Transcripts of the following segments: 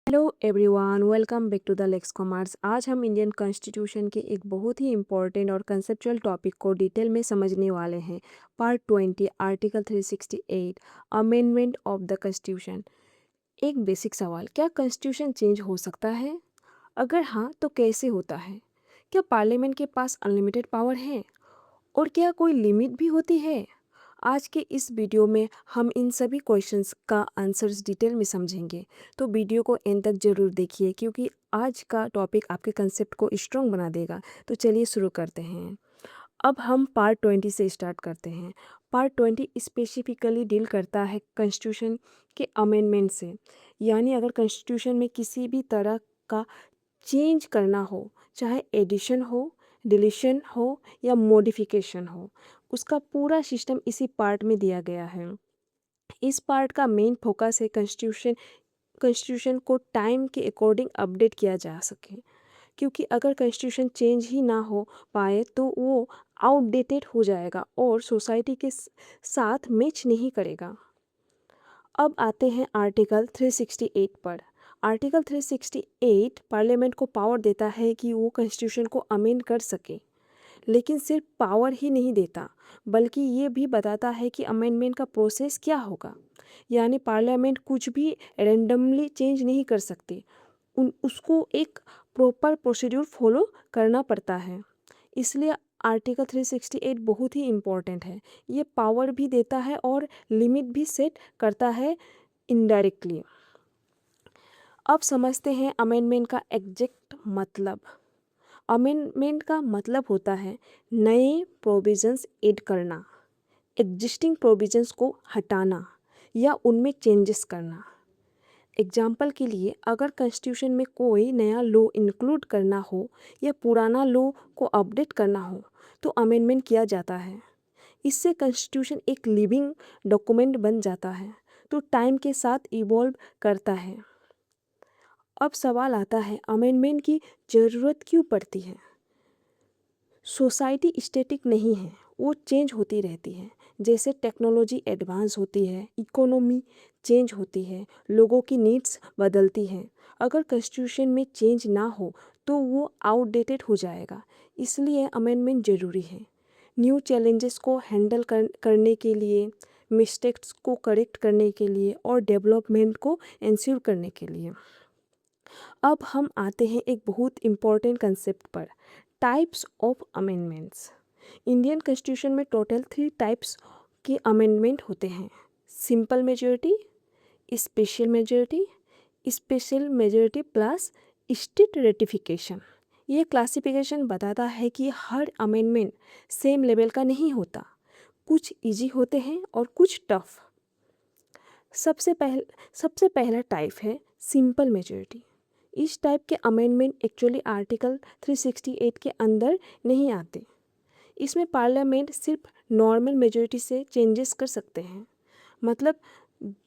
Hello everyone, welcome back to the Lex commerce. आज हम Indian constitution के एक बहुत ही इम्पोर्टेंट और कंसेप्चुअल टॉपिक को डिटेल में समझने वाले हैं। Part 20, article 368, amendment of the constitution. एक बेसिक सवाल, क्या कॉन्स्टिट्यूशन चेंज हो सकता है? अगर हाँ, तो कैसे होता है? क्या पार्लियामेंट के पास अनलिमिटेड पावर है? और क्या कोई लिमिट भी होती है? आज के इस वीडियो में हम इन सभी क्वेश्चंस का आंसर्स डिटेल में समझेंगे, तो वीडियो को एंड तक ज़रूर देखिए क्योंकि आज का टॉपिक आपके कंसेप्ट को स्ट्रॉन्ग बना देगा। तो चलिए शुरू करते हैं। अब हम पार्ट 20 से स्टार्ट करते हैं। पार्ट 20 स्पेसिफिकली डील करता है कॉन्स्टिट्यूशन के अमेंडमेंट से, यानी अगर कॉन्स्टिट्यूशन में किसी भी तरह का चेंज करना हो, चाहे एडिशन हो, डिलीशन हो या मॉडिफिकेशन हो, उसका पूरा सिस्टम इसी पार्ट में दिया गया है। इस पार्ट का मेन फोकस है कॉन्स्टिट्यूशन को टाइम के अकॉर्डिंग अपडेट किया जा सके, क्योंकि अगर कॉन्स्टिट्यूशन चेंज ही ना हो पाए तो वो आउटडेटेड हो जाएगा और सोसाइटी के साथ मैच नहीं करेगा। अब आते हैं आर्टिकल 368 पर। आर्टिकल 368 पार्लियामेंट को पावर देता है कि वो कॉन्स्टिट्यूशन को अमेंड कर सके, लेकिन सिर्फ पावर ही नहीं देता बल्कि ये भी बताता है कि अमेंडमेंट का प्रोसेस क्या होगा। यानी पार्लियामेंट कुछ भी रैंडमली चेंज नहीं कर सकती, उसको एक प्रॉपर प्रोसीड्यूर फॉलो करना पड़ता है। इसलिए आर्टिकल 368 बहुत ही इम्पॉर्टेंट है। ये पावर भी देता है और लिमिट भी सेट करता है इनडायरेक्टली। अब समझते हैं अमेंडमेंट का एग्जैक्ट मतलब। अमेंडमेंट का मतलब होता है नए प्रोविजंस ऐड करना, एग्जिस्टिंग प्रोविजंस को हटाना या उनमें चेंजेस करना। एग्जाम्पल के लिए, अगर कॉन्स्टिट्यूशन में कोई नया लॉ इंक्लूड करना हो या पुराना लॉ को अपडेट करना हो तो अमेंडमेंट किया जाता है। इससे कॉन्स्टिट्यूशन एक लिविंग डॉक्यूमेंट बन जाता है, तो टाइम के साथ इवॉल्व करता है। अब सवाल आता है, अमेंडमेंट की ज़रूरत क्यों पड़ती है? सोसाइटी स्टैटिक नहीं है, वो चेंज होती रहती है। जैसे टेक्नोलॉजी एडवांस होती है, इकोनॉमी चेंज होती है, लोगों की नीड्स बदलती हैं। अगर कॉन्स्टिट्यूशन में चेंज ना हो तो वो आउटडेटेड हो जाएगा। इसलिए अमेंडमेंट ज़रूरी है, न्यू चैलेंजेस को हैंडल करने के लिए, मिस्टेक्स को करेक्ट करने के लिए और डेवलपमेंट को इंश्योर करने के लिए। अब हम आते हैं एक बहुत इम्पॉर्टेंट कंसेप्ट पर, types of amendments. Indian constitution में टोटल 3 टाइप्स के अमेंडमेंट होते हैं: simple majority, special majority plus state ratification. ये क्लासिफिकेशन बताता है कि हर अमेंडमेंट सेम लेवल का नहीं होता, कुछ इजी होते हैं और कुछ टफ। सबसे पहला टाइप है सिंपल मेजॉरिटी। इस टाइप के अमेंडमेंट एक्चुअली आर्टिकल 368 के अंदर नहीं आते। इसमें पार्लियामेंट सिर्फ नॉर्मल मेजॉरिटी से चेंजेस कर सकते हैं, मतलब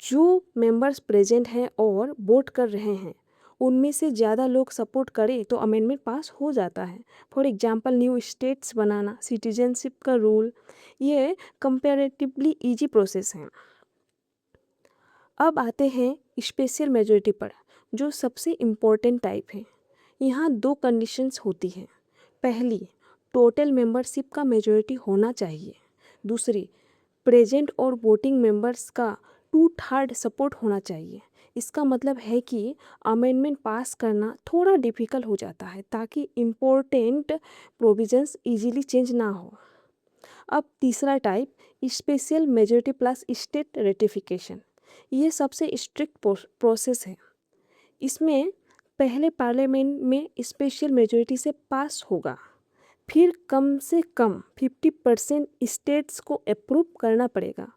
जो मेंबर्स प्रेजेंट हैं और वोट कर रहे हैं उनमें से ज़्यादा लोग सपोर्ट करें तो अमेंडमेंट पास हो जाता है। For example, new states banana, citizenship का रूल, ये कंपैरेटिवली इजी प्रोसेस है। अब आते हैं स्पेशल मेजॉरिटी पर, जो सबसे इम्पोर्टेंट टाइप है। यहाँ 2 कंडीशंस होती हैं। पहली, टोटल मेंबरशिप का मेजॉरिटी होना चाहिए। दूसरी, प्रेजेंट और वोटिंग मेंबर्स का 2/3 सपोर्ट होना चाहिए। इसका मतलब है कि अमेंडमेंट पास करना थोड़ा डिफ़िकल्ट हो जाता है ताकि इम्पोर्टेंट प्रोविजंस इजीली चेंज ना हो। अब तीसरा type, special majority plus state ratification. ये सबसे स्ट्रिक्ट प्रोसेस है। इसमें पहले पार्लियामेंट में स्पेशल मेजॉरिटी से पास होगा, फिर कम से कम 50% स्टेट्स को अप्रूव करना पड़ेगा।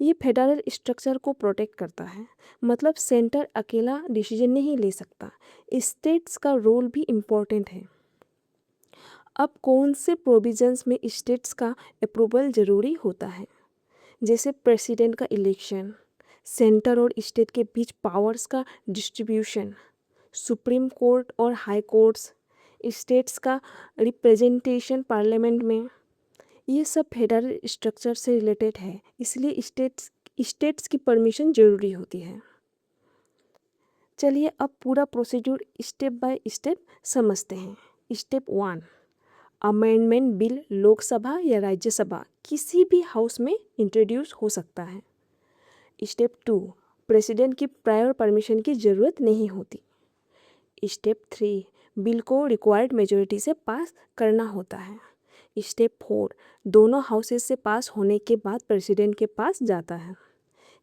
ये फेडरल स्ट्रक्चर को प्रोटेक्ट करता है, मतलब सेंटर अकेला डिसीजन नहीं ले सकता, स्टेट्स का रोल भी इम्पोर्टेंट है। अब कौन से प्रोविजंस में स्टेट्स का अप्रूवल ज़रूरी होता है? जैसे प्रेसिडेंट का इलेक्शन, सेंटर और स्टेट के बीच पावर्स का डिस्ट्रीब्यूशन, सुप्रीम कोर्ट और हाई कोर्ट्स, स्टेट्स का रिप्रेजेंटेशन पार्लियामेंट में, ये सब फेडरल स्ट्रक्चर से रिलेटेड है, इसलिए स्टेट्स की परमिशन ज़रूरी होती है। चलिए अब पूरा प्रोसीड्यूर स्टेप बाय स्टेप समझते हैं। स्टेप 1, अमेंडमेंट बिल लोकसभा या राज्यसभा किसी भी हाउस में इंट्रोड्यूस हो सकता है। स्टेप 2, प्रेसिडेंट की प्रायर परमिशन की ज़रूरत नहीं होती। स्टेप 3, बिल को रिक्वायर्ड मेजोरिटी से पास करना होता है। स्टेप 4, दोनों हाउसेस से पास होने के बाद प्रेसिडेंट के पास जाता है।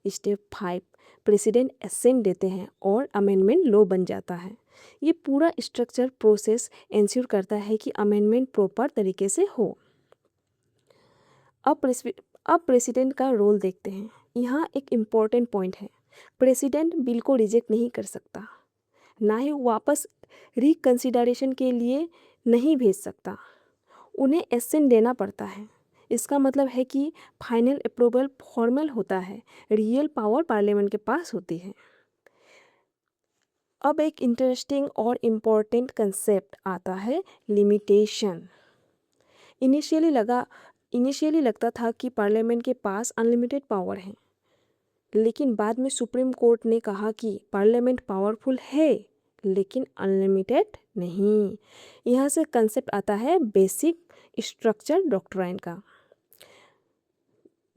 स्टेप 5, प्रेसिडेंट असेंट देते हैं और अमेंडमेंट लॉ बन जाता है। ये पूरा स्ट्रक्चर प्रोसेस इंश्योर करता है कि अमेंडमेंट प्रॉपर तरीके से हो। अब प्रेसिडेंट का रोल देखते हैं। यहाँ एक इम्पॉर्टेंट पॉइंट है, प्रेसिडेंट बिल को रिजेक्ट नहीं कर सकता, ना ही वापस रिकंसिडरेशन के लिए नहीं भेज सकता, उन्हें एसेंट देना पड़ता है। इसका मतलब है कि फाइनल अप्रूवल फॉर्मल होता है, रियल पावर पार्लियामेंट के पास होती है। अब एक इंटरेस्टिंग और इम्पॉर्टेंट कंसेप्ट आता है, लिमिटेशन। इनिशियली लगता था कि पार्लियामेंट के पास अनलिमिटेड पावर है, लेकिन बाद में सुप्रीम कोर्ट ने कहा कि पार्लियामेंट पावरफुल है लेकिन अनलिमिटेड नहीं। यहाँ से कंसेप्ट आता है बेसिक स्ट्रक्चर डॉक्ट्राइन का।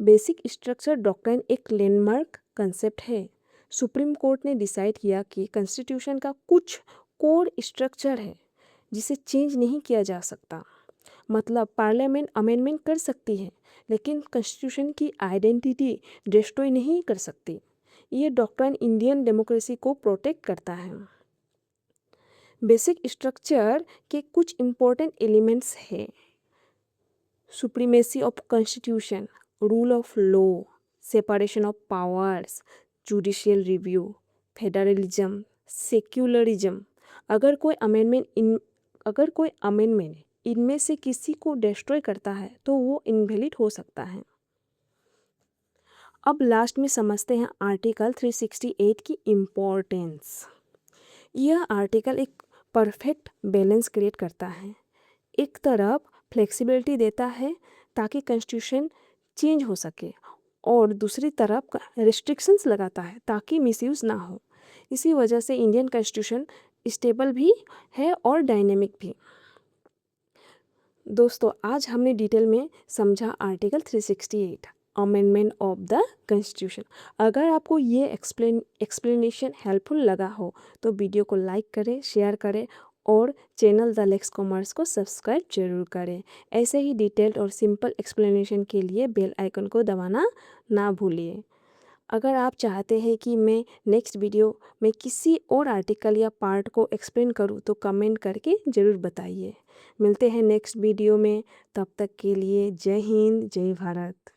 बेसिक स्ट्रक्चर डॉक्ट्राइन एक लैंडमार्क कंसेप्ट है। सुप्रीम कोर्ट ने डिसाइड किया कि कॉन्स्टिट्यूशन का कुछ कोर स्ट्रक्चर है जिसे चेंज नहीं किया जा सकता। मतलब पार्लियामेंट अमेंडमेंट कर सकती है लेकिन कॉन्स्टिट्यूशन की आइडेंटिटी डिस्ट्रॉय नहीं कर सकती। ये डॉक्ट्राइन इंडियन डेमोक्रेसी को प्रोटेक्ट करता है। बेसिक स्ट्रक्चर के कुछ इम्पोर्टेंट एलिमेंट्स हैं, supremacy of constitution, rule of law, separation of powers, judicial review, federalism, secularism. अगर कोई अमेंडमेंट इनमें से किसी को डिस्ट्रॉय करता है तो वो इनवैलिड हो सकता है। अब लास्ट में समझते हैं आर्टिकल 368 की इम्पोर्टेंस। यह आर्टिकल एक परफेक्ट बैलेंस क्रिएट करता है। एक तरफ फ्लेक्सिबिलिटी देता है ताकि कॉन्स्टिट्यूशन चेंज हो सके और दूसरी तरफ रिस्ट्रिक्शंस लगाता है ताकि मिसयूज़ ना हो। इसी वजह से इंडियन कॉन्स्टिट्यूशन स्टेबल भी है और डायनेमिक भी। दोस्तों आज हमने डिटेल में समझा article 368 amendment of the constitution. अगर आपको ये एक्सप्लेनेशन हेल्पफुल लगा हो तो वीडियो को लाइक करें, शेयर करें और चैनल द लेक्स कॉमर्स को सब्सक्राइब जरूर करें। ऐसे ही डिटेल्ड और सिंपल एक्सप्लेनेशन के लिए बेल आइकन को दबाना ना भूलिए। अगर आप चाहते हैं कि मैं नेक्स्ट वीडियो में किसी और आर्टिकल या पार्ट को एक्सप्लेन करूं तो कमेंट करके ज़रूर बताइए। मिलते हैं नेक्स्ट वीडियो में, तब तक के लिए जय हिंद, जय भारत।